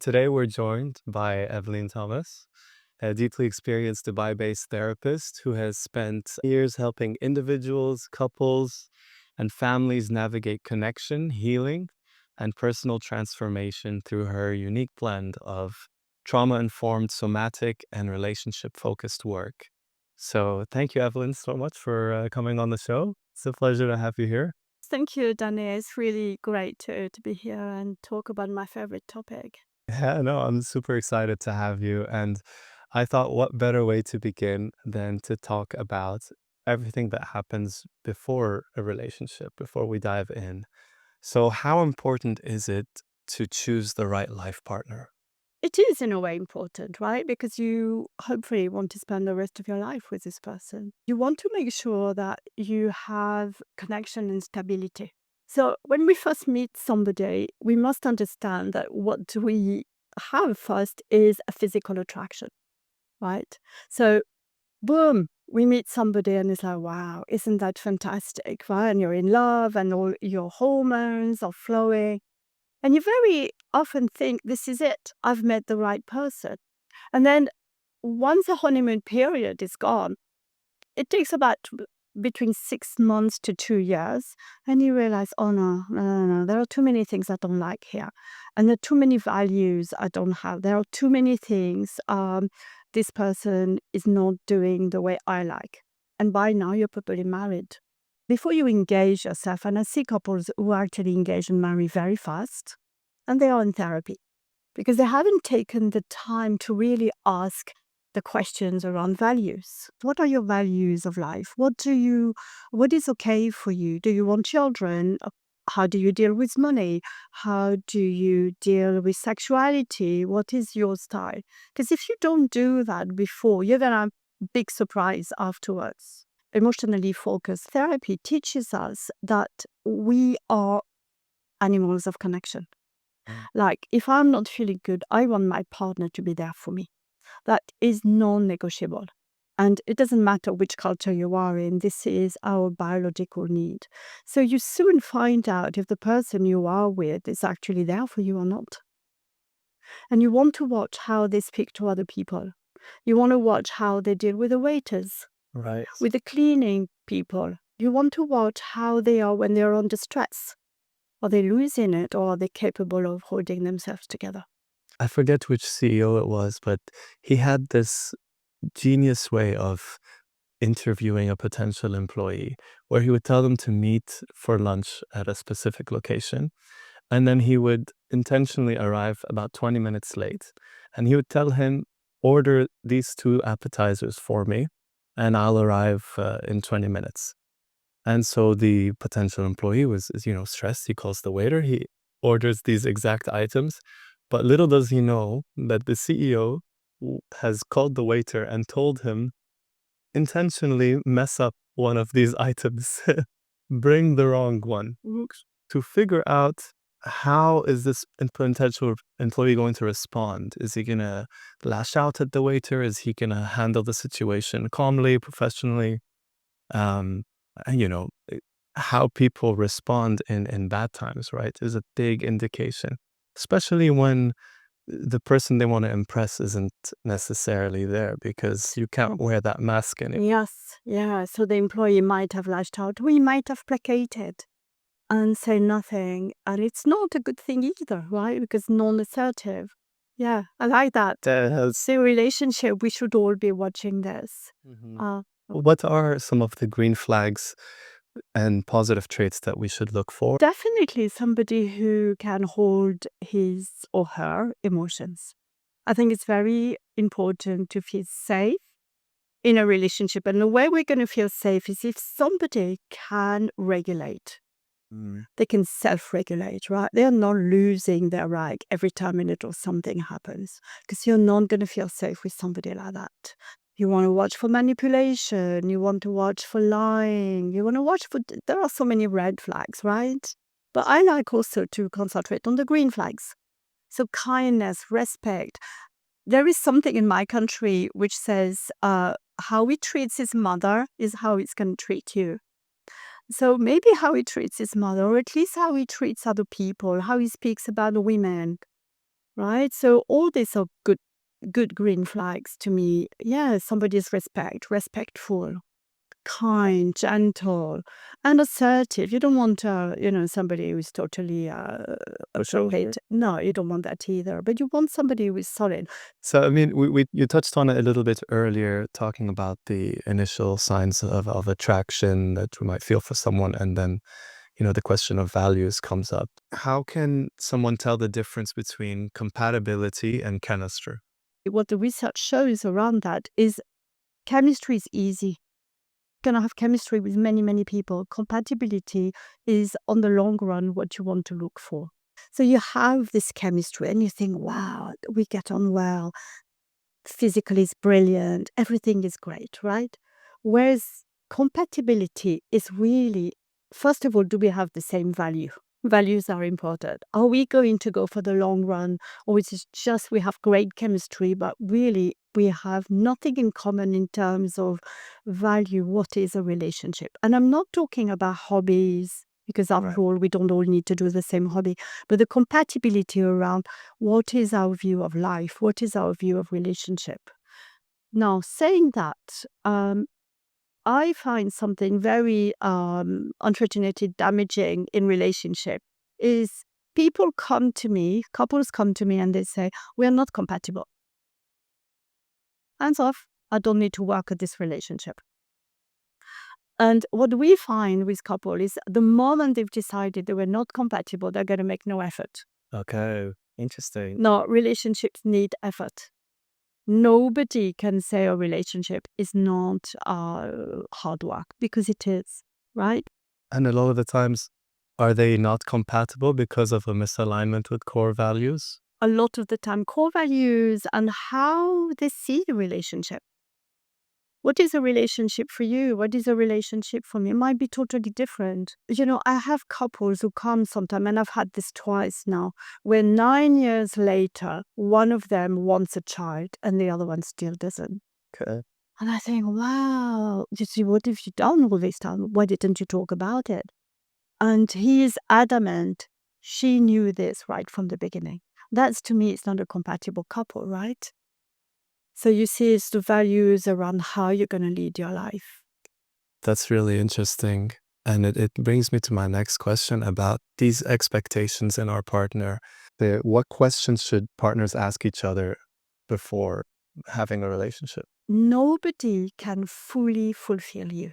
Today we're joined by Evelyne Thomas, a deeply experienced Dubai-based therapist who has spent years helping individuals, couples, and families navigate connection, healing, and personal transformation through her unique blend of trauma-informed somatic and relationship-focused work. So thank you, Evelyne, so much for coming on the show. It's a pleasure to have you here. Thank you, Danny. It's really great to be here and talk about my favorite topic. Yeah, no, I'm super excited to have you. And I thought, what better way to begin than to talk about everything that happens before a relationship, before we dive in. So, how important is it to choose the right life partner? It is in a way important, right? Because you hopefully want to spend the rest of your life with this person. You want to make sure that you have connection and stability. So when we first meet somebody, we must understand that what we have first is a physical attraction, right? So boom, we meet somebody and it's like, wow, isn't that fantastic, right? And you're in love and all your hormones are flowing. And you very often think, this is it, I've met the right person. And then once the honeymoon period is gone, it takes about between 6 months to 2 years. And you realize, oh no, no, no, no, there are too many things I don't like here. And there are too many values I don't have. There are too many things this person is not doing the way I like. And by now, you're probably married. Before you engage yourself, and I see couples who actually engage and marry very fast, and they are in therapy because they haven't taken the time to really ask the questions around values. What are your values of life? What is okay for you? Do you want children? How do you deal with money? How do you deal with sexuality? What is your style? Because if you don't do that before, you're going to have a big surprise afterwards. Emotionally focused therapy teaches us that we are animals of connection. Like, if I'm not feeling good, I want my partner to be there for me. That is non negotiable. And it doesn't matter which culture you are in, this is our biological need. So you soon find out if the person you are with is actually there for you or not. And you want to watch how they speak to other people. You want to watch how they deal with the waiters, Right. with the cleaning people. You want to watch how they are when they're under stress. Are they losing it or are they capable of holding themselves together? I forget which CEO it was, but he had this genius way of interviewing a potential employee where he would tell them to meet for lunch at a specific location. And then he would intentionally arrive about 20 minutes late. And he would tell him, order these two appetizers for me, and I'll arrive in 20 minutes. And so the potential employee is stressed. He calls the waiter. He orders these exact items. But little does he know that the CEO has called the waiter and told him intentionally mess up one of these items, bring the wrong one to figure out how is this potential employee going to respond? Is he going to lash out at the waiter? Is he going to handle the situation calmly, professionally? Um, and, how people respond in bad times, right, is a big indication, especially when the person they want to impress isn't necessarily there because you can't wear that mask anymore. Yes, yeah. So the employee might have lashed out. We might have placated and say nothing. And it's not a good thing either, right? Because non-assertive. Yeah, I like that. Has The relationship, we should all be watching this. Mhm. Uh, What are some of the green flags and positive traits that we should look for? Definitely somebody who can hold his or her emotions. I think it's very important to feel safe in a relationship. And the way we're going to feel safe is if somebody can regulate. Mm. They can self-regulate, right? They're not losing their rag every time a little something happens because you're not going to feel safe with somebody like that. You want to watch for manipulation. You want to watch for lying. You want to watch for, there are so many red flags, right? But I like also to concentrate on the green flags. So kindness, respect. There is something in my country which says how he treats his mother is how he's going to treat you. So maybe how he treats his mother, or at least how he treats other people, how he speaks about women, right? So all these are good green flags to me. Yeah, somebody is respectful, kind, gentle, and assertive. You don't want, somebody who's totally Pushover. no, you don't want that either. But you want somebody who is solid. So, I mean, you touched on it a little bit earlier, talking about the initial signs of attraction that we might feel for someone, and then, the question of values comes up. How can someone tell the difference between compatibility and chemistry? What the research shows around that is chemistry is easy. Gonna have chemistry with many, many people. Compatibility is on the long run what you want to look for. So you have this chemistry and you think, wow, we get on well. Physically is brilliant. Everything is great, right? Whereas compatibility is really, first of all, do we have the same value? Values are important. Are we going to go for the long run, or is it just we have great chemistry, but really we have nothing in common in terms of value? What is a relationship? And I'm not talking about hobbies, because Right. after all, we don't all need to do the same hobby, but the compatibility around what is our view of life? What is our view of relationship? Now, saying that, I find something very, unfortunately damaging in relationship is people come to me, couples come to me and they say, we are not compatible. Hands off. I don't need to work at this relationship. And what we find with couple is the moment they've decided they were not compatible, they're going to make no effort. Okay. Interesting. No, relationships need effort. Nobody can say a relationship is not hard work because it is, right? And a lot of the times, are they not compatible because of a misalignment with core values? A lot of the time, core values and how they see the relationship. What is a relationship for you? What is a relationship for me? It might be totally different. I have couples who come sometime, and I've had this twice now, where 9 years later, one of them wants a child and the other one still doesn't. Okay. And I think, wow, you see, what have you done all this time? Why didn't you talk about it? And he is adamant. She knew this right from the beginning. That's to me, it's not a compatible couple, right? So you see, it's the values around how you're going to lead your life. That's really interesting. And it brings me to my next question about these expectations in our partner. What questions should partners ask each other before having a relationship? Nobody can fully fulfill you,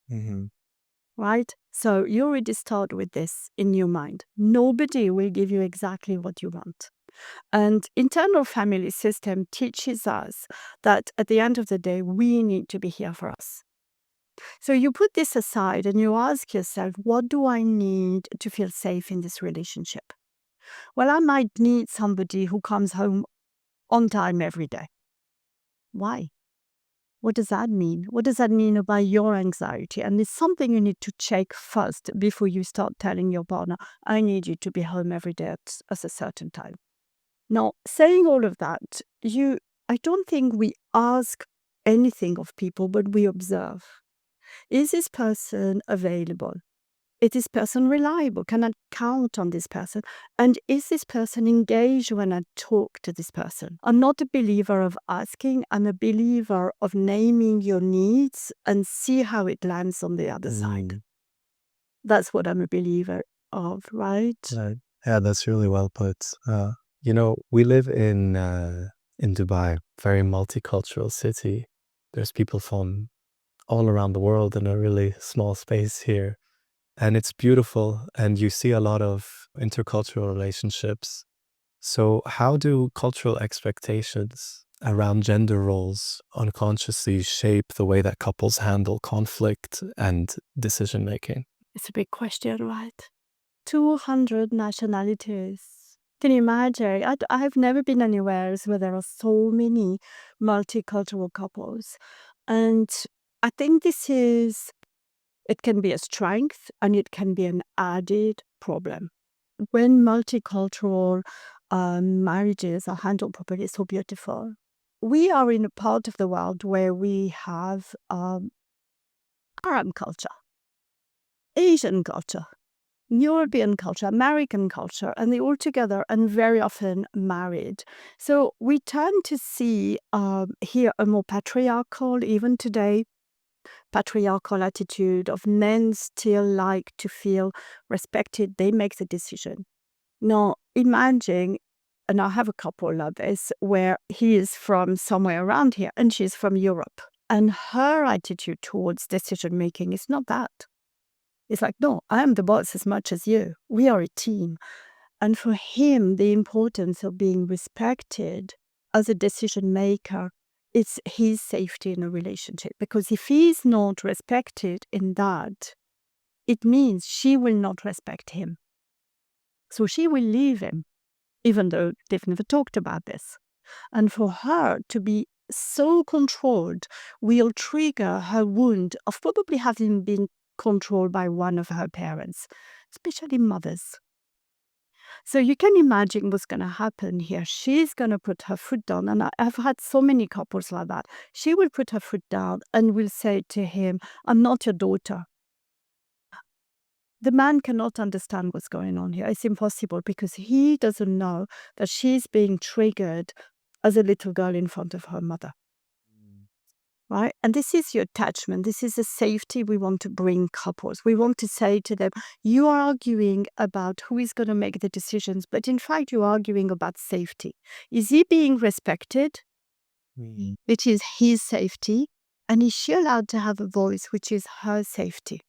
Hmm. right? So you already start with this in your mind. Nobody will give you exactly what you want. And internal family system teaches us that at the end of the day, we need to be here for us. So you put this aside and you ask yourself, what do I need to feel safe in this relationship? Well, I might need somebody who comes home on time every day. Why? What does that mean? What does that mean about your anxiety? And it's something you need to check first before you start telling your partner, I need you to be home every day at a certain time. Now, saying all of that, I don't think we ask anything of people, but we observe. Is this person available? Is this person reliable? Can I count on this person? And is this person engaged when I talk to this person? I'm not a believer of asking. I'm a believer of naming your needs and see how it lands on the other side. Mm, That's what I'm a believer of, right? right. Yeah, that's really well put. We live in Dubai, very multicultural city. There's people from all around the world in a really small space here. And it's beautiful, and you see a lot of intercultural relationships. So, how do cultural expectations around gender roles unconsciously shape the way that couples handle conflict and decision making? It's a big question, right? 200 nationalities. Can you imagine? I've never been anywhere where there are so many multicultural couples. And I think it can be a strength and it can be an added problem. When multicultural marriages are handled properly, it's so beautiful. We are in a part of the world where we have Arab culture, Asian culture, European culture, American culture, and they all together and very often married. So we tend to see here a more patriarchal, even today, patriarchal attitude of men still like to feel respected. They make the decision. Now, imagine, and I have a couple like this, where he is from somewhere around here and she's from Europe. And her attitude towards decision making is not that. It's like, no, I am the boss as much as you. We are a team. And for him, the importance of being respected as a decision maker, it's his safety in a relationship. Because if he's not respected in that, it means she will not respect him. So she will leave him, even though they've never talked about this. And for her to be so controlled will trigger her wound of probably having been controlled by one of her parents, especially mothers. So you can imagine what's going to happen here. She's going to put her foot down. And I've had so many couples like that. She will put her foot down and will say to him, I'm not your daughter. The man cannot understand what's going on here. It's impossible because he doesn't know that she's being triggered as a little girl in front of her mother. Right? And this is your attachment. This is the safety we want to bring couples. We want to say to them, you are arguing about who is going to make the decisions, but in fact, you're arguing about safety. Is he being respected, which is his safety? And is she allowed to have a voice, which is her safety?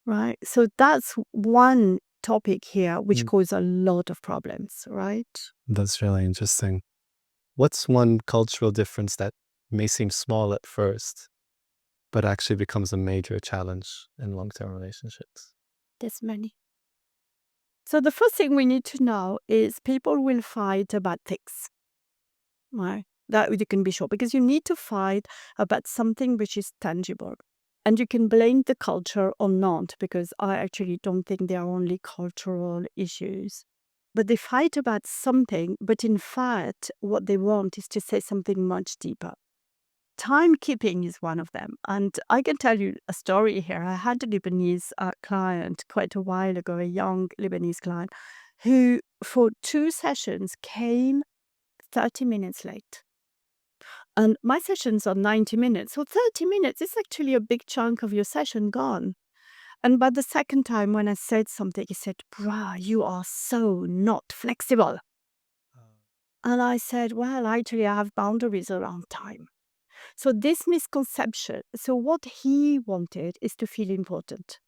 Right? So that's one topic here, which causes a lot of problems, right? That's really interesting. What's one cultural difference that may seem small at first, but actually becomes a major challenge in long-term relationships? There's many. So the first thing we need to know is people will fight about things, right? That you can be sure, because you need to fight about something which is tangible. And you can blame the culture or not, because I actually don't think they are only cultural issues. But they fight about something, but in fact, what they want is to say something much deeper. Timekeeping is one of them. And I can tell you a story here. I had a Lebanese client quite a while ago, a young Lebanese client, who for 2 sessions came 30 minutes late. And my sessions are 90 minutes. So 30 minutes is actually a big chunk of your session gone. And by the second time when I said something, he said, "Bruh, you are so not flexible." And I said, well, actually, I have boundaries around time. So this misconception, so what he wanted is to feel important.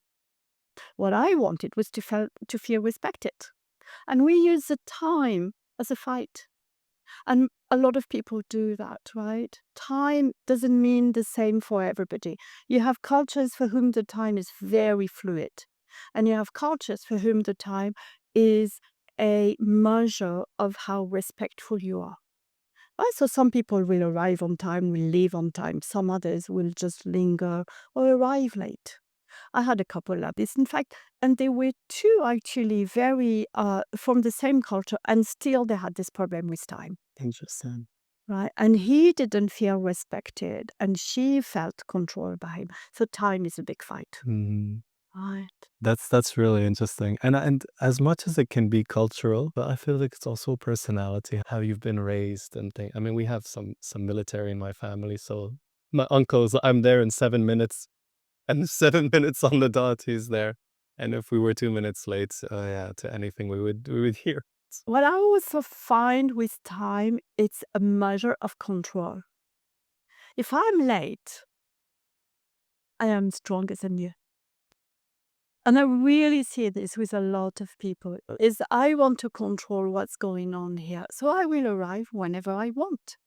What I wanted was to feel respected. And we use the time as a fight. And a lot of people do that, right? Time doesn't mean the same for everybody. You have cultures for whom the time is very fluid. And you have cultures for whom the time is a measure of how respectful you are. Right? So some people will arrive on time, will leave on time. Some others will just linger or arrive late. I had a couple of this, in fact, and they were two actually very from the same culture, and still they had this problem with time. Interesting. Right. And he didn't feel respected, and she felt controlled by him. So time is a big fight. Mhm. Right. That's really interesting. And as much as it can be cultural, but I feel like it's also personality, how you've been raised and things. I mean, we have some military in my family, so my uncle's, I'm there in 7 minutes, and 7 minutes on the dot, he's there. And if we were 2 minutes late, yeah, to anything, we would hear. What I also find with time, it's a measure of control. If I'm late, I am stronger than you. And I really see this with a lot of people, is I want to control what's going on here. So I will arrive whenever I want.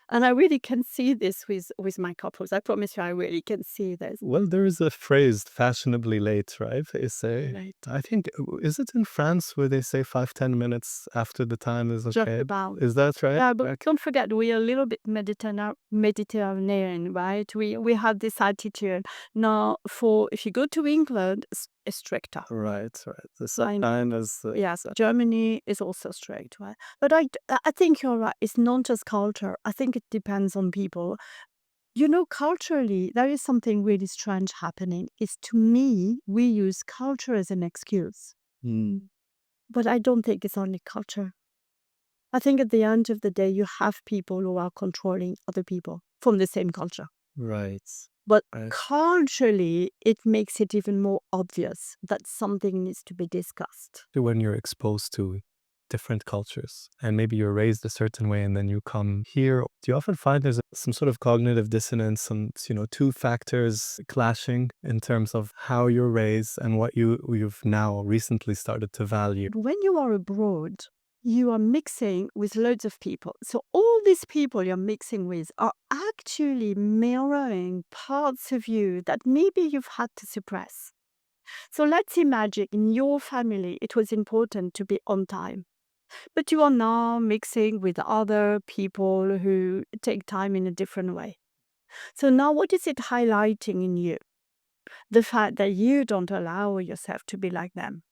And I really can see this with my couples. I promise you, I really can see this. Well, there is a phrase, fashionably late, right? They say, Right. I think, is it in France where they say 5, 10 minutes after the time is Just okay? about. Is that right? Yeah, but Okay. don't forget, we are a little bit Mediterranean, right? We have this attitude. Now, for if you go to England, it's stricter. Right. The I sunshine is Yes, Germany is also strict, right? But I think you're right. It's not just culture. I think it depends on people. Culturally, there is something really strange happening. Is to me, we use culture as an excuse. Mm. But I don't think it's only culture. I think at the end of the day, you have people who are controlling other people from the same culture. Right. But Right. culturally, it makes it even more obvious that something needs to be discussed. When you're exposed to different cultures and maybe you're raised a certain way and then you come here, do you often find there's some sort of cognitive dissonance, some, two factors clashing in terms of how you're raised and what you've now recently started to value? When you are abroad, you are mixing with loads of people. So all these people you're mixing with are actually mirroring parts of you that maybe you've had to suppress. So let's imagine in your family it was important to be on time, but you are now mixing with other people who take time in a different way. So now what is it highlighting in you? The fact that you don't allow yourself to be like them.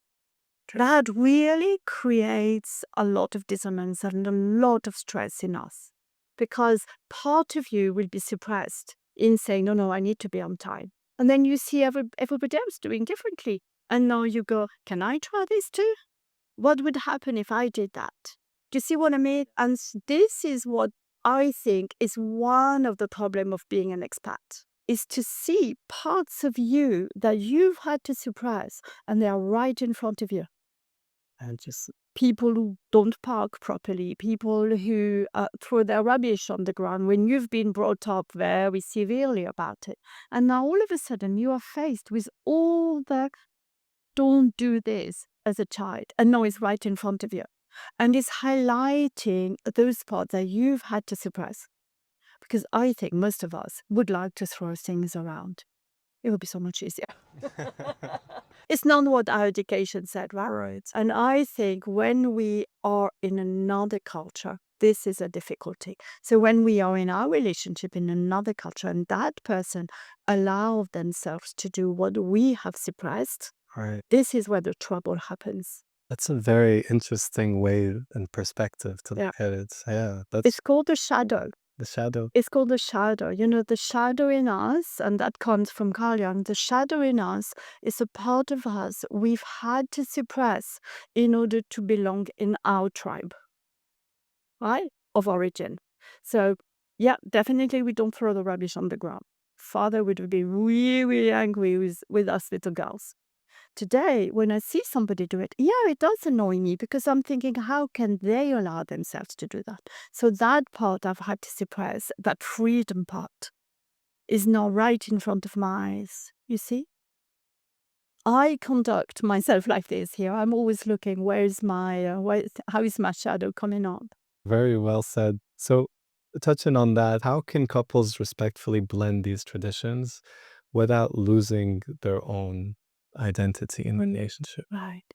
That really creates a lot of dissonance and a lot of stress in us because part of you will be suppressed in saying, no, no, I need to be on time. And then you see everybody else doing differently. And now you go, can I try this too? What would happen if I did that? Do you see what I mean? And this is what I think is one of the problem of being an expat, is to see parts of you that you've had to suppress and they are right in front of you. And just people who don't park properly, people who throw their rubbish on the ground when you've been brought up very severely about it. And now all of a sudden you are faced with all the don't do this as a child. And now it's right in front of you. And it's highlighting those parts that you've had to suppress. Because I think most of us would like to throw things around. It would be so much easier. It's not what our education said, right? Right. And I think when we are in another culture, this is a difficulty. So when we are in our relationship in another culture and that person allow themselves to do what we have suppressed, Right. this is where the trouble happens. That's a very interesting way and perspective to Yeah. look at it. Yeah, It's that's called the shadow. the shadow. It's called the shadow. The shadow in us, and that comes from Carl Jung. The shadow in us is a part of us we've had to suppress in order to belong in our tribe, right? Of origin. So, yeah, definitely we don't throw the rubbish on the ground. Father would be really, really angry with us little girls. Today, when I see somebody do it, yeah, it does annoy me because I'm thinking, how can they allow themselves to do that? So that part I've had to suppress, that freedom part, is now right in front of my eyes. You see? I conduct myself like this here. I'm always looking, how is my shadow coming up? Very well said. So, touching on that, how can couples respectfully blend these traditions without losing their own identity in the relationship? Right.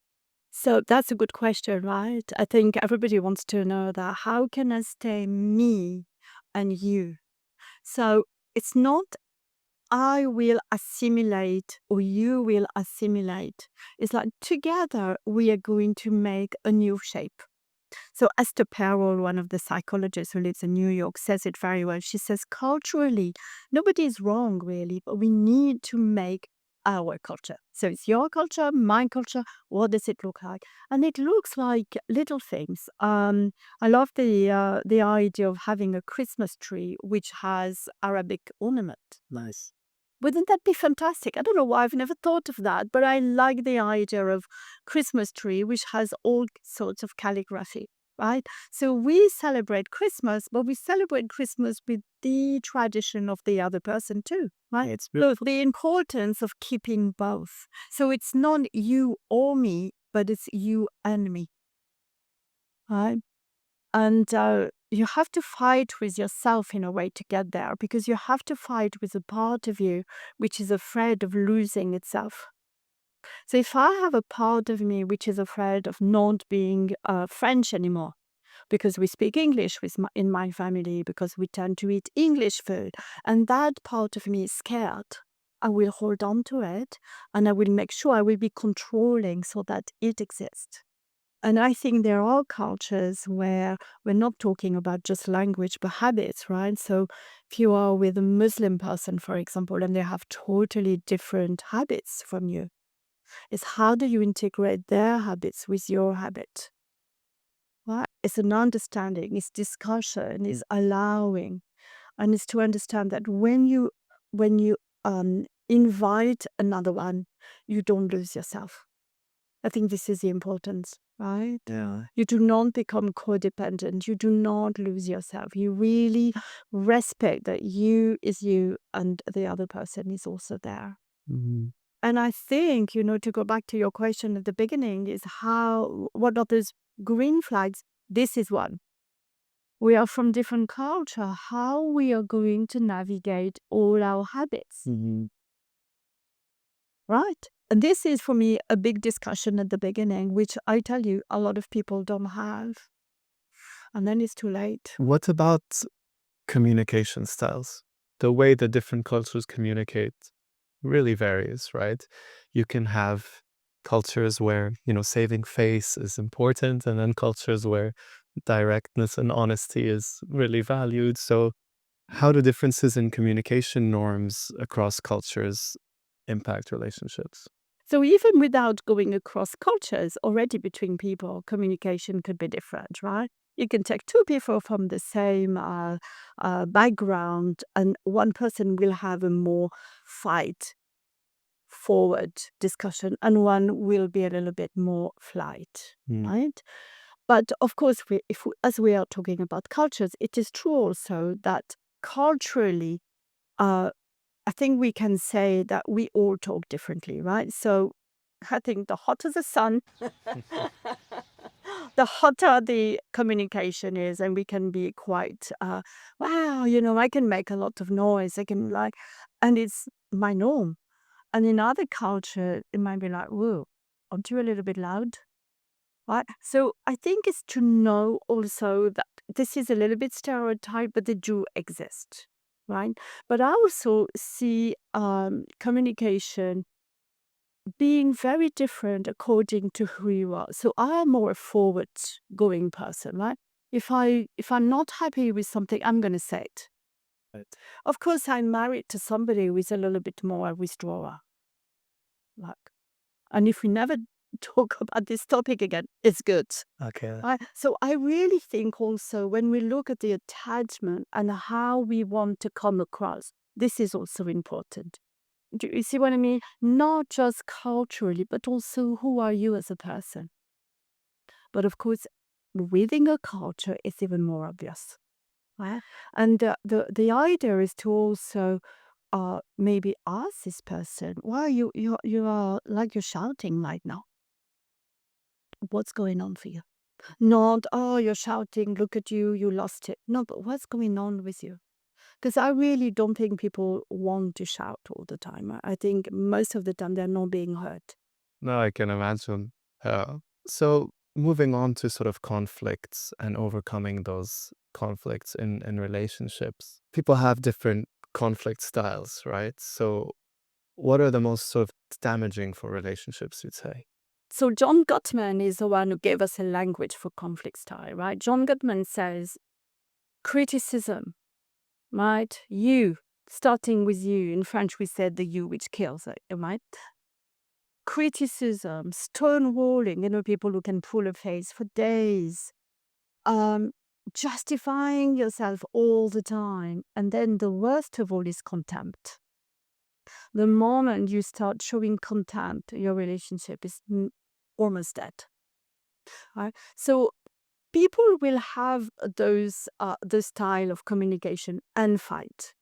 So that's a good question, right? I think everybody wants to know that how can I stay me and you? So it's not I will assimilate or you will assimilate. It's like together we are going to make a new shape. So Esther Perel, one of the psychologists who lives in New York, says it very well. She says, culturally, nobody is wrong really, but we need to make our culture. So it's your culture, my culture. What does it look like? And it looks like little things. I love the idea of having a Christmas tree which has Arabic ornament. Nice. Wouldn't that be fantastic? I don't know why I've never thought of that, but I like the idea of Christmas tree, which has all sorts of calligraphy, right? So we celebrate Christmas, but we celebrate Christmas with the tradition of the other person too, right? It's So the importance of keeping both. So it's not you or me, but it's you and me, right? And you have to fight with yourself in a way to get there because you have to fight with a part of you which is afraid of losing itself. So if I have a part of me which is afraid of not being French anymore, because we speak English in my family, because we tend to eat English food, and that part of me is scared, I will hold on to it and I will make sure I will be controlling so that it exists. And I think there are cultures where we're not talking about just language, but habits, right? So if you are with a Muslim person, for example, and they have totally different habits from you, is how do you integrate their habits with your habit? Right? It's an understanding, it's discussion, it's allowing, and it's to understand that when you invite another one, you don't lose yourself. I think this is the importance, right? Yeah. You do not become codependent. You do not lose yourself. You really respect that you is you and the other person is also there. Mhm. And I think, to go back to your question at the beginning, is what are those green flags? This is one. We are from different culture. How we are going to navigate all our habits, Mhm. right? And this is for me a big discussion at the beginning, which I tell you a lot of people don't have. And then it's too late. What about communication styles? The way that different cultures communicate really varies, right? You can have cultures where, saving face is important, and then cultures where directness and honesty is really valued. So, how do differences in communication norms across cultures impact relationships? So even without going across cultures, already between people, communication could be different, right? You can take two people from the same background, and one person will have a more fight forward discussion, and one will be a little bit more flight, Mm. right? But of course, as we are talking about cultures, it is true also that culturally, uh, I think we can say that we all talk differently, right? So I think the hotter the sun, the hotter the communication is, and we can be quite, wow, I can make a lot of noise. I can and it's my norm. And in other culture, it might be like, whoa, aren't you a little bit loud? Right? So I think it's to know also that this is a little bit stereotype, but they do exist, right? But I also see communication being very different according to who you are. So I am more a forward going person, right? If I'm not happy with something, I'm gonna say it. Right. Of course, I'm married to somebody who is a little bit more a withdrawer. Like, and if we never talk about this topic again, it's good. Okay. So I really think also when we look at the attachment and how we want to come across, this is also important. Do you see what I mean? Not just culturally, but also who are you as a person? But of course, within a culture, it's even more obvious. Right? And the idea is to also maybe ask this person, why you are like you're shouting right now. What's going on for you? Not, oh, you're shouting, look at you, you lost it. No, but what's going on with you? Because I really don't think people want to shout all the time. I think most of the time they're not being heard. No, I can imagine. So, moving on to sort of conflicts and overcoming those conflicts in relationships, people have different conflict styles, right? So, what are the most sort of damaging for relationships, you'd say? So John Gottman is the one who gave us a language for conflict style, right? John Gottman says criticism, right? You, starting with you. In French, we said the you, which kills, right? Criticism, stonewalling, people who can pull a face for days, um, justifying yourself all the time. And then the worst of all is contempt. The moment you start showing contempt, your relationship is almost dead. Right? So people will have the style of communication and fight.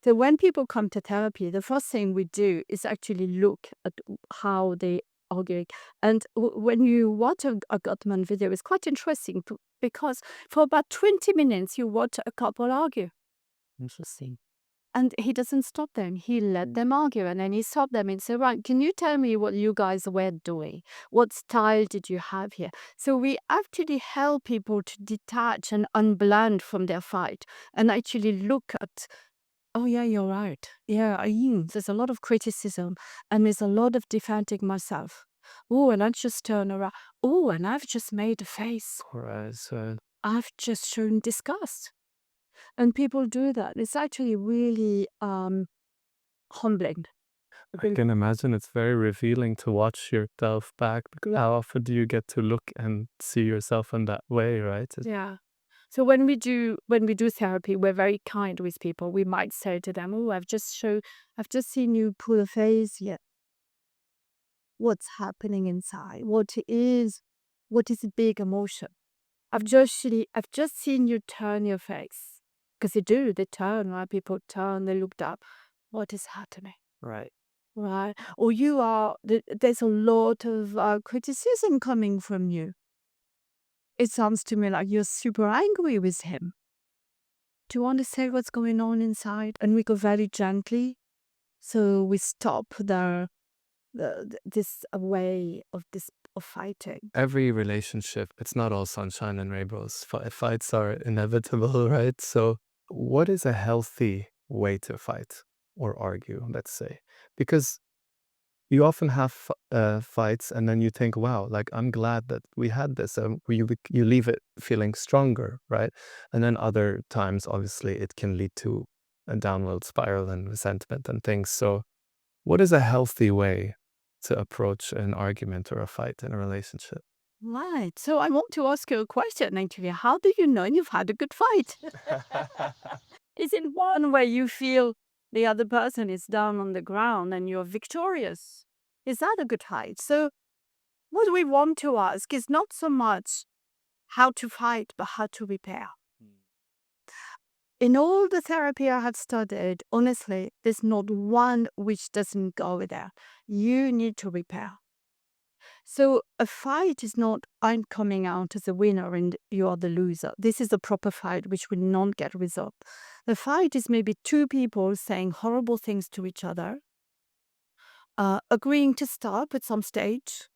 So when people come to therapy, the first thing we do is actually look at how they argue. And when you watch a Gottman video, it's quite interesting because for about 20 minutes you watch a couple argue. Interesting. And he doesn't stop them. He let them argue and then he stopped them and said, right, can you tell me what you guys were doing? What style did you have here? So we actually help people to detach and unblend from their fight and actually look at, oh, yeah, you're right. Yeah, there's a lot of criticism and there's a lot of defending myself. Oh, and I just turn around. Oh, and I've just made a face. Right. So I've just shown disgust. And people do that. It's actually really humbling. I Because can imagine it's very revealing to watch yourself back because how often do you get to look and see yourself in that way, right? yeah. So when we do therapy, we're very kind with people. We might say to them, "Oh, I've just seen you pull a face. Yeah, what's happening inside? What is a big emotion? I've just seen you turn your face because they do. They turn. Right? People turn. They looked up. What is happening? Right. Right? Or there's a lot of criticism coming from you. It sounds to me like you're super angry with him. Do you want to say what's going on inside? And we go very gently. So we stop this way of fighting. Every relationship, it's not all sunshine and rainbows. Fights are inevitable, right? So, what is a healthy way to fight or argue, let's say? Because you often have fights, and then you think, "Wow, like I'm glad that we had this." You leave it feeling stronger, right? And then other times, obviously, it can lead to a downward spiral and resentment and things. So, what is a healthy way to approach an argument or a fight in a relationship? Right. So I want to ask you a question, actually. How do you know you've had a good fight? Is it one where you feel the other person is down on the ground and you're victorious? Is that a good fight? So what we want to ask is not so much how to fight, but how to repair. In all the therapy I have studied, honestly, there's not one which doesn't go there. You need to repair. So a fight is not I'm coming out as a winner and you are the loser. This is a proper fight which will not get resolved. The fight is maybe two people saying horrible things to each other, agreeing to stop at some stage,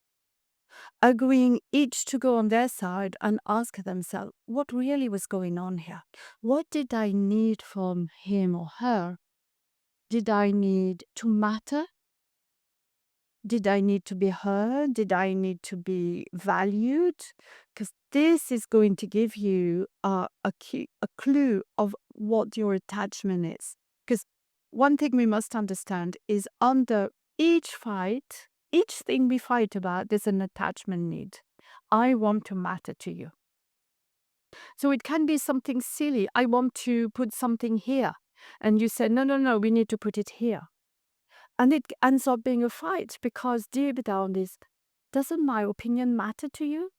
agreeing each to go on their side and ask themselves what really was going on here. What did I need from him or her? Did I need to matter? Did I need to be heard? Did I need to be valued? Because this is going to give you a clue of what your attachment is. Because one thing we must understand is under each fight, each thing we fight about, there's an attachment need. I want to matter to you. So it can be something silly. I want to put something here. And you say, no, no, no, we need to put it here. And it ends up being a fight because deep down is, doesn't my opinion matter to you?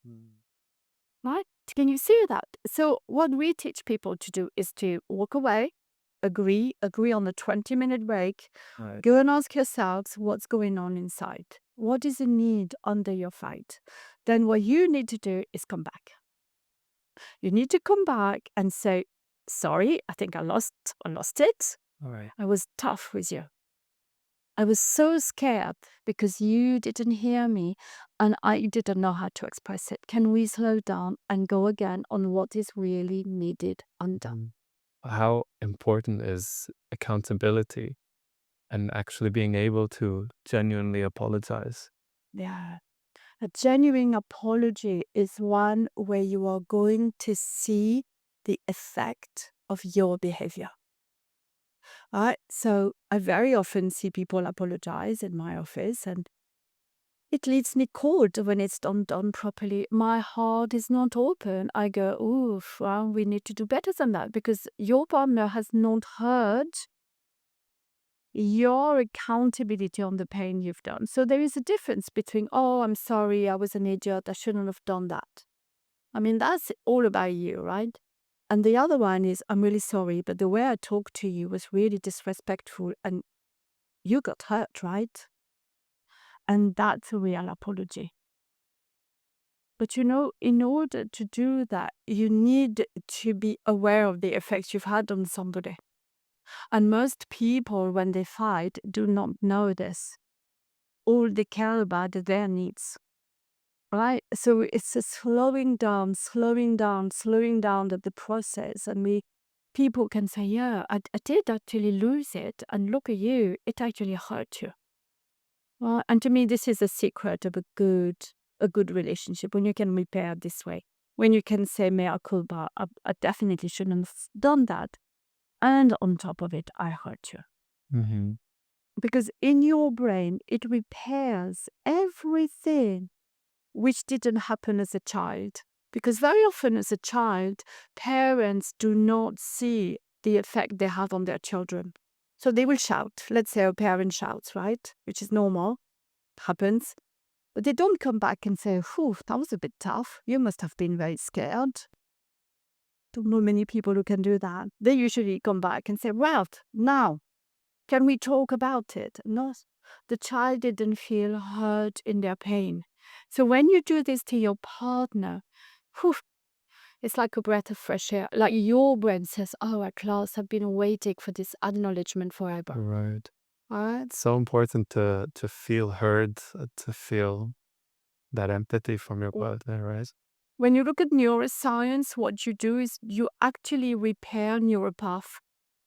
Right? Can you see that? So what we teach people to do is to walk away, agree on a 20-minute break, Right. go and ask yourselves what's going on inside. What is the need under your fight? Then what you need to do is come back. You need to come back and say, sorry, I think I lost it. All right. I was tough with you. I was so scared because you didn't hear me and I didn't know how to express it. Can we slow down and go again on what is really needed undone? How important is accountability and actually being able to genuinely apologize? Yeah. A genuine apology is one where you are going to see the effect of your behavior. Right? So I very often see people apologize in my office and it leaves me cold when it's done properly. My heart is not open. I go, oof, well, we need to do better than that because your partner has not heard your accountability on the pain you've done. So there is a difference between, oh, I'm sorry, I was an idiot, I shouldn't have done that. I mean, that's all about you, right? And the other one is, I'm really sorry, but the way I talked to you was really disrespectful and you got hurt, right? And that's a real apology. But in order to do that, you need to be aware of the effects you've had on somebody. And most people, when they fight, do not know this. All they care about are their needs, right? So it's a slowing down of the process. And people can say, yeah, I did actually lose it. And look at you, it actually hurt you, And to me, this is a secret of a good relationship when you can repair this way. When you can say, mea culpa, I definitely shouldn't have done that. And on top of it, I hurt you. Mhm. Because in your brain, it repairs everything which didn't happen as a child. Because very often as a child, parents do not see the effect they have on their children. So they will shout. Let's say a parent shouts, right? Which is normal, happens. But they don't come back and say, "Whew, that was a bit tough. You must have been very scared." Don't know many people who can do that. They usually come back and say, "Well, now, can we talk about it?" No, the child didn't feel hurt in their pain. So when you do this to your partner, whew, it's like a breath of fresh air. Like your brain says, "Oh, at last, I've been waiting for this acknowledgement forever." Right. All right? It's so important to feel heard, to feel that empathy from your partner, right? When you look at neuroscience, what you do is you actually repair neural path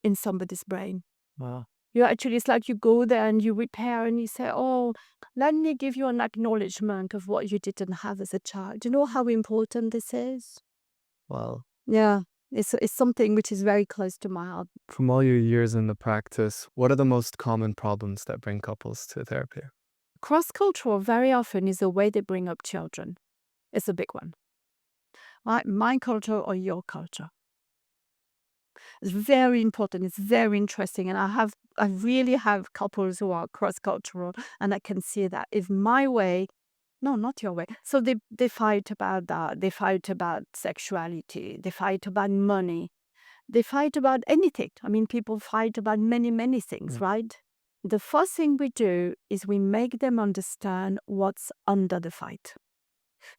in somebody's brain. Wow. You actually, it's like you go there and you repair and you say, "Oh, let me give you an acknowledgement of what you didn't have as a child." Do you know how important this is? Well, Yeah, it's something which is very close to my heart. from all your years in the practice, what are the most common problems that bring couples to therapy? Cross cultural very often is the way they bring up children. It's a big one. Right? My culture or your culture. It's very important. It's very interesting. And I really have couples who are cross cultural, and I can see that if my way, no, not your way. So they fight about that. They fight about sexuality. They fight about money. They fight about anything. I mean, people fight about many, many things, Mm. right? The first thing we do is we make them understand what's under the fight.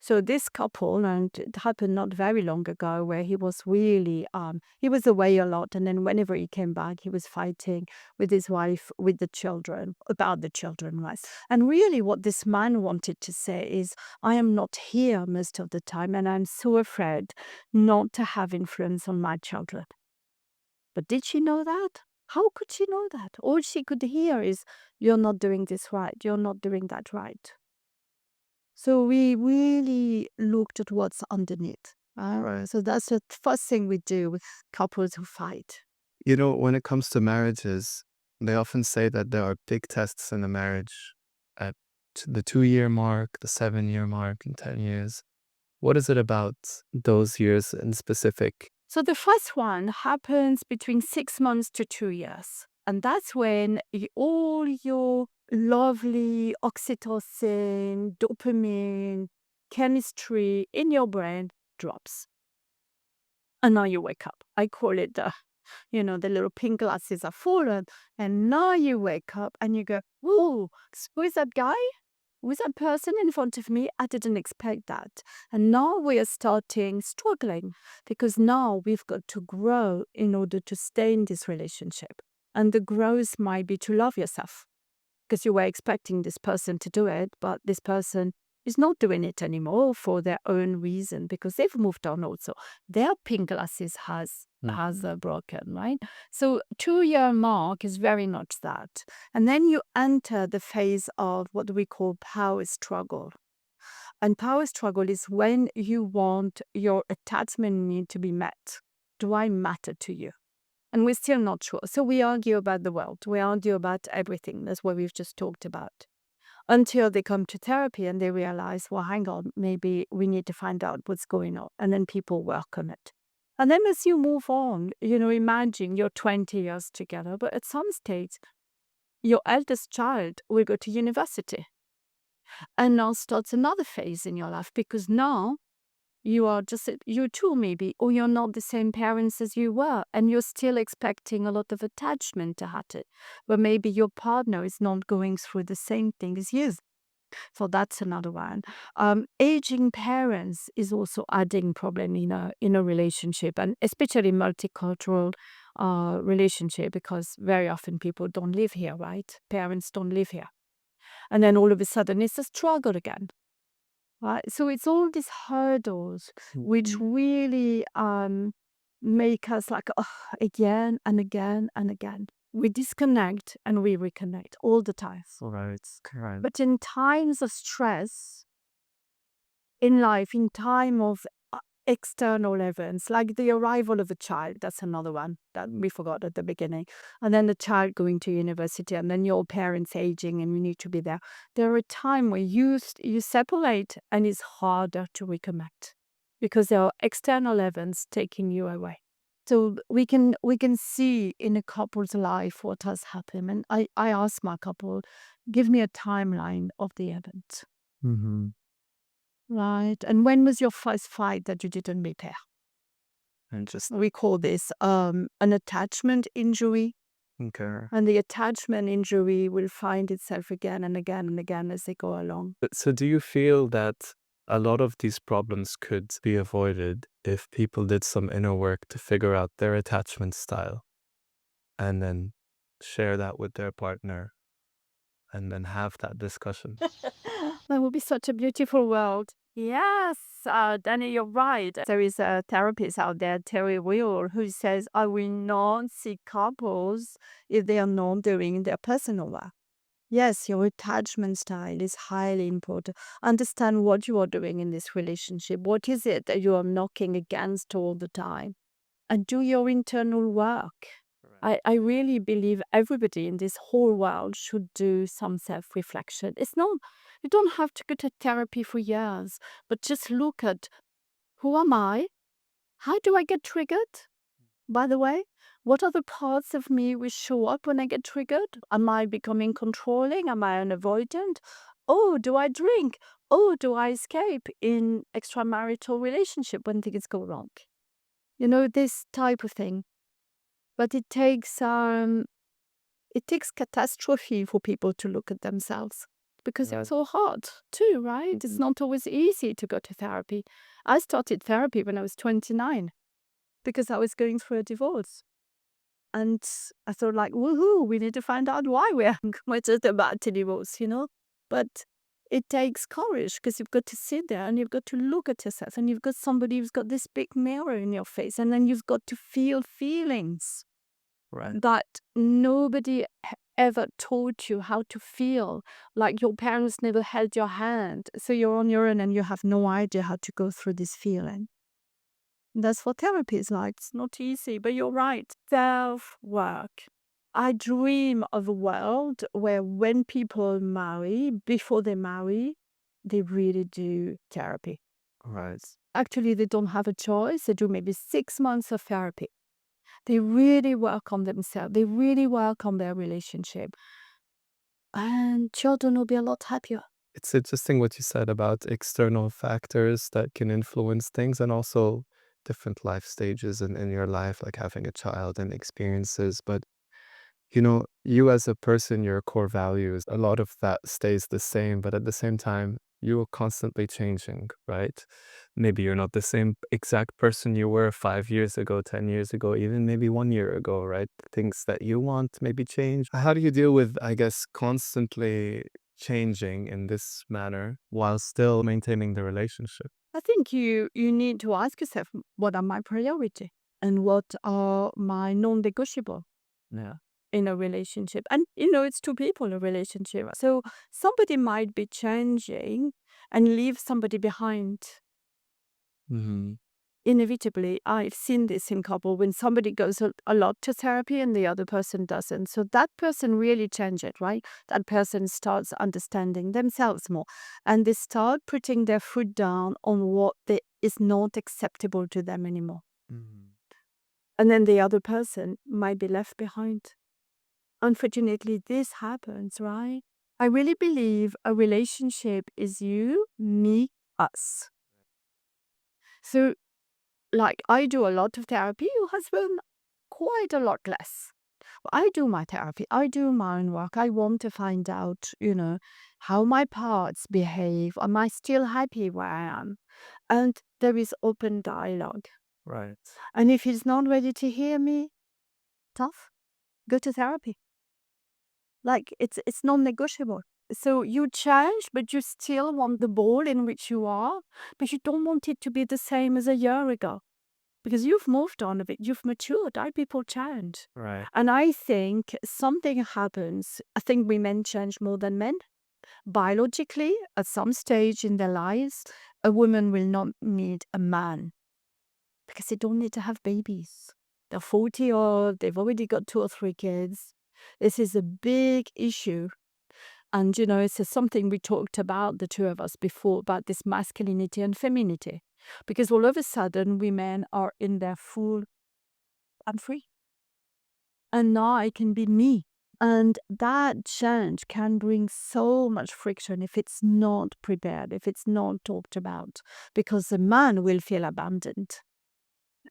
So this couple, and it happened not very long ago, where he was really he was away a lot, and then whenever he came back, he was fighting with his wife, with the children, about the children, right? And really, what this man wanted to say is, I am not here most of the time, and I'm so afraid not to have influence on my children. But did she know that? How could she know that? All she could hear is, "You're not doing this right. You're not doing that right." So we really looked at what's underneath. Right. So that's the first thing we do with couples who fight. You know, when it comes to marriages, they often say that there are big tests in a marriage at the 2 year mark, the 7 year mark, and 10 years. What is it about those years in specific? So the first one happens between 6 months to 2 years. And that's when all your lovely oxytocin, dopamine, chemistry in your brain drops. And now you wake up. I call it the little pink glasses are fallen. And now you wake up and you go, "Whoa, who is that guy? Who is that person in front of me? I didn't expect that." And now we are starting struggling because now we've got to grow in order to stay in this relationship. And the growth might be to love yourself because you were expecting this person to do it, but this person is not doing it anymore for their own reason because they've moved on also. Their pink glasses has broken, right? So 2 year mark is very much that. And then you enter the phase of what we call power struggle. And power struggle is when you want your attachment need to be met. Do I matter to you? And we're still not sure. So we argue about the world. We argue about everything. That's what we've just talked about. Until they come to therapy and they realize, well, hang on, maybe we need to find out what's going on. And then people work on it. And then as you move on, imagine you're 20 years together, but at some stage, your eldest child will go to university. And now starts another phase in your life because now you are just, you too maybe, or you're not the same parents as you were, and you're still expecting a lot of attachment to happen, but maybe your partner is not going through the same thing as you. So that's another one. Aging parents is also adding problem in a relationship, and especially multicultural relationship, because very often people don't live here, right? Parents don't live here, and then all of a sudden it's a struggle again. Right. So it's all these hurdles which really make us like, oh, again and again and again. We disconnect and we reconnect all the time. Right. Right. But in times of stress in life, in time of external events, like the arrival of a child, that's another one that we forgot at the beginning. And then the child going to university, and then your parents aging, and you need to be there. There are times where you separate, and it's harder to reconnect because there are external events taking you away. So we can see in a couple's life what has happened. And I ask my couple, give me a timeline of the event. Mm-hmm. Right. And when was your first fight that you didn't repair? And just We call this an attachment injury. okay. And the attachment injury will find itself again and again and again as they go along. So do you feel that a lot of these problems could be avoided if people did some inner work to figure out their attachment style and then share that with their partner and then have that discussion? That would be such a beautiful world. Yes, Danny, you're right. There is a therapist out there, Terry Will, who says, I will not see couples if they are not doing their personal work. Yes, your attachment style is highly important. Understand what you are doing in this relationship. What is it that you are knocking against all the time? And do your internal work. Right. I really believe everybody in this whole world should do some self reflection. It's not, you don't have to go to therapy for years, but just look at who am I? How do I get triggered? By the way, what are the parts of me which show up when I get triggered? Am I becoming controlling? Am I an avoidant? Oh, do I drink? Oh, do I escape in extramarital relationship when things go wrong? This type of thing. But it takes catastrophe for people to look at themselves because Right. it's so hard too, right? It's Mhm. not always easy to go to therapy. I started therapy when I was 29 because I was going through a divorce. And I thought, like, woohoo, we need to find out why we're just about to divorce. But it takes courage because you've got to sit there and you've got to look at yourself and you've got somebody who's got this big mirror in your face and then you've got to feel feelings Right. that nobody ever taught you how to feel. Like your parents never held your hand. So you're on your own and you have no idea how to go through this feeling. That's what therapy is like. It's not easy, but you're right. Self work. I dream of a world where when people marry, before they marry, they really do therapy. Right. Actually, they don't have a choice. They do maybe 6 months of therapy. They really work on themselves. They really work on their relationship. And children will be a lot happier. It's interesting what you said about external factors that can influence things and also different life stages in your life, like having a child and experiences. But you as a person, your core values, a lot of that stays the same, but at the same time, you are constantly changing, right? Maybe you're not the same exact person you were 5 years ago, 10 years ago, even maybe 1 year ago, right? Things that you want maybe change. How do you deal with, I guess, constantly changing in this manner while still maintaining the relationship? I think you need to ask yourself, what are my priority and what are my non-negotiable Yeah. in a relationship? And it's two people in a relationship. So somebody might be changing and leave somebody behind. Hmm. Inevitably, I've seen this in couple when somebody goes a lot to therapy and the other person doesn't. So that person really changes, right? That person starts understanding themselves more and they start putting their foot down on what is not acceptable to them anymore. Hmm. And then the other person might be left behind. Unfortunately, this happens, right? I really believe a relationship is you, me, us. So like I do a lot of therapy, your husband quite a lot less. I do my therapy, I do my own work. I want to find out, how my parts behave. Am I still happy where I am? And there is open dialogue. Right. And if he's not ready to hear me, tough, go to therapy. Like it's non-negotiable. So you change, but you still want the ball in which you are, but you don't want it to be the same as a year ago. because you've moved on a bit, you've matured, right? People change. Right. And I think something happens. I think women change more than men. Biologically, at some stage in their lives, a woman will not need a man because they don't need to have babies. They're 40 or they've already got 2 or 3 kids. This is a big issue. And, it's something we talked about, the two of us, before, about this masculinity and femininity. Because all of a sudden, women are in their full, I'm free. And now I can be me. And that change can bring so much friction if it's not prepared, if it's not talked about, because the man will feel abandoned.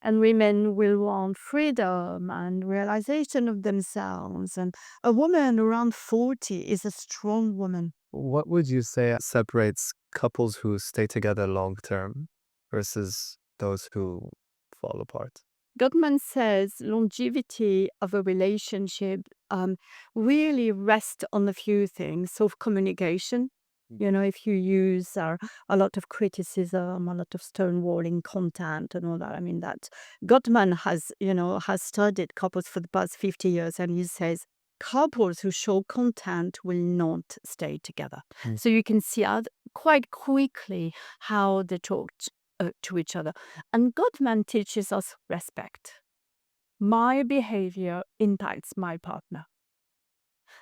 And women will want freedom and realization of themselves. And a woman around 40 is a strong woman. What would you say separates couples who stay together long term versus those who fall apart? Gottman says longevity of a relationship really rests on a few things. So, communication. If you use a lot of criticism, a lot of stonewalling content, and all that. I mean, that Gottman has studied couples for the past 50 years, and he says couples who show content will not stay together. Mm. So you can see quite quickly how they talk to each other. And Gottman teaches us respect. My behavior impacts my partner.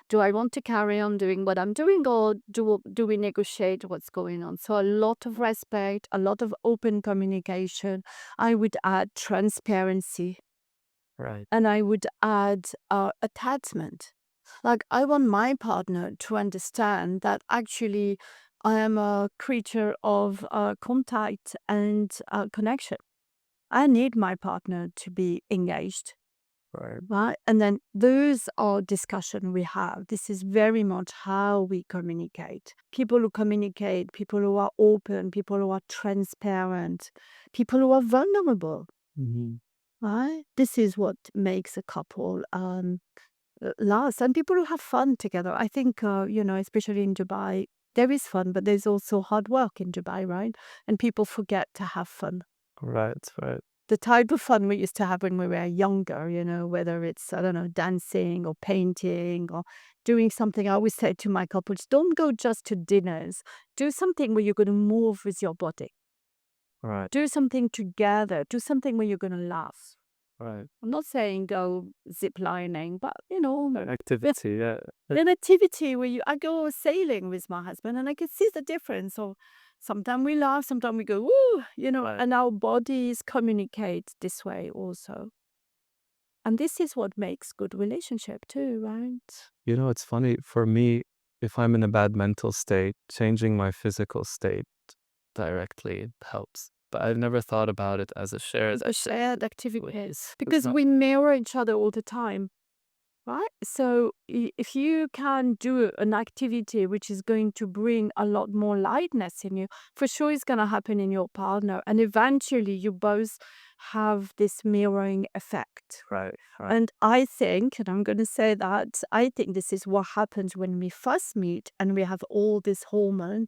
Do I want to carry on doing what I'm doing, or do we negotiate what's going on? So a lot of respect, a lot of open communication. I would add transparency, Right. and I would add attachment. Like, I want my partner to understand that actually I am a creature of contact and connection. I need my partner to be engaged, Right. right? And then those are discussion we have. This is very much how we communicate. People who communicate, people who are open, people who are transparent, people who are vulnerable, Hmm. right? This is what makes a couple last, and people who have fun together. I think, especially in Dubai, there is fun, but there's also hard work in Dubai, right? And people forget to have fun. Right. Right. The type of fun we used to have when we were younger, whether it's, I don't know, dancing or painting or doing something. I always say to my couples, don't go just to dinners. Do something where you're going to move with your body. Right. Do something together. Do something where you're going to laugh. Right. I'm not saying go zip lining, but, An activity. Yeah. an activity where I go sailing with my husband and I can see the difference. Or sometimes we laugh, sometimes we go, woo, Right. and our bodies communicate this way also. And this is what makes good relationship too, right? It's funny for me, if I'm in a bad mental state, changing my physical state directly helps. But I've never thought about it as a shared A shared activity is It's because not we mirror each other all the time. Right? So if you can do an activity which is going to bring a lot more lightness in you, for sure it's going to happen in your partner. And eventually you both have this mirroring effect. right. Right. And I think, and I'm going to say that, I think this is what happens when we first meet and we have all this hormone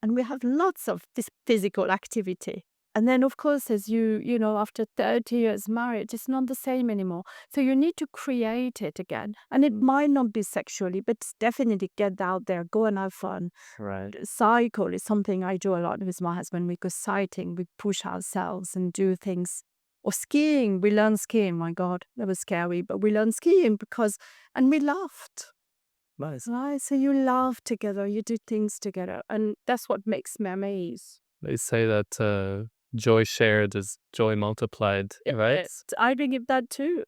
and we have lots of this physical activity. And then, of course, as after 30 years married, it's not the same anymore. So you need to create it again. And it might not be sexually, but definitely get out there, go and have fun. Right. Cycle is something I do a lot with my husband. We go cycling, we push ourselves and do things. Or skiing, we learn skiing. My God, that was scary, but we learned skiing and we laughed. Nice. Right, so you laugh together, you do things together, and that's what makes memories. They say that joy shared is joy multiplied, right? Yes, I believe that too.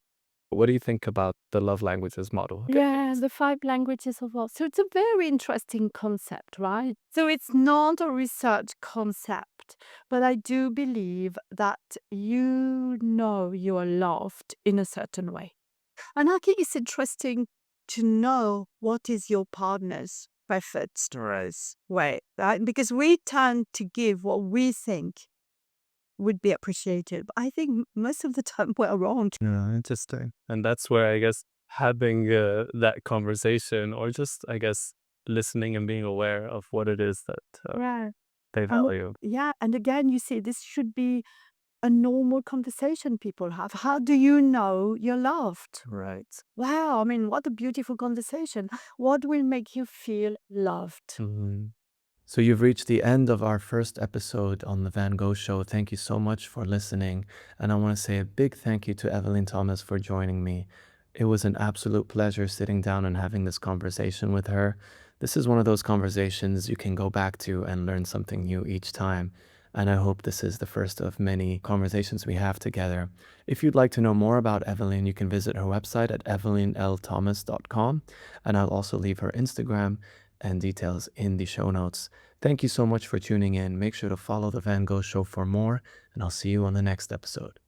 What do you think about the love languages model? Yeah, the 5 languages of love. So it's a very interesting concept, right? So it's not a research concept, but I do believe that you are loved in a certain way. And I think it's interesting to know what is your partner's preferred stress way, right? Because we tend to give what we think would be appreciated. But I think most of the time we're wrong. Yeah, interesting. And that's where I guess having that conversation, or just I guess listening and being aware of what it is that Right. they And value. yeah, and again, you see, this should be a normal conversation people have. How do you know you're loved? Right. Wow, I mean, what a beautiful conversation. What will make you feel loved? Mhm. So you've reached the end of our first episode on the Van Gogh Show. Thank you so much for listening. And I want to say a big thank you to Evelyn Thomas for joining me. It was an absolute pleasure sitting down and having this conversation with her. This is one of those conversations you can go back to and learn something new each time. And I hope this is the first of many conversations we have together. If you'd like to know more about Evelyn, you can visit her website at evelynelthomas.com. And I'll also leave her Instagram and details in the show notes. Thank you so much for tuning in. Make sure to follow The Van Gogh Show for more, and I'll see you on the next episode.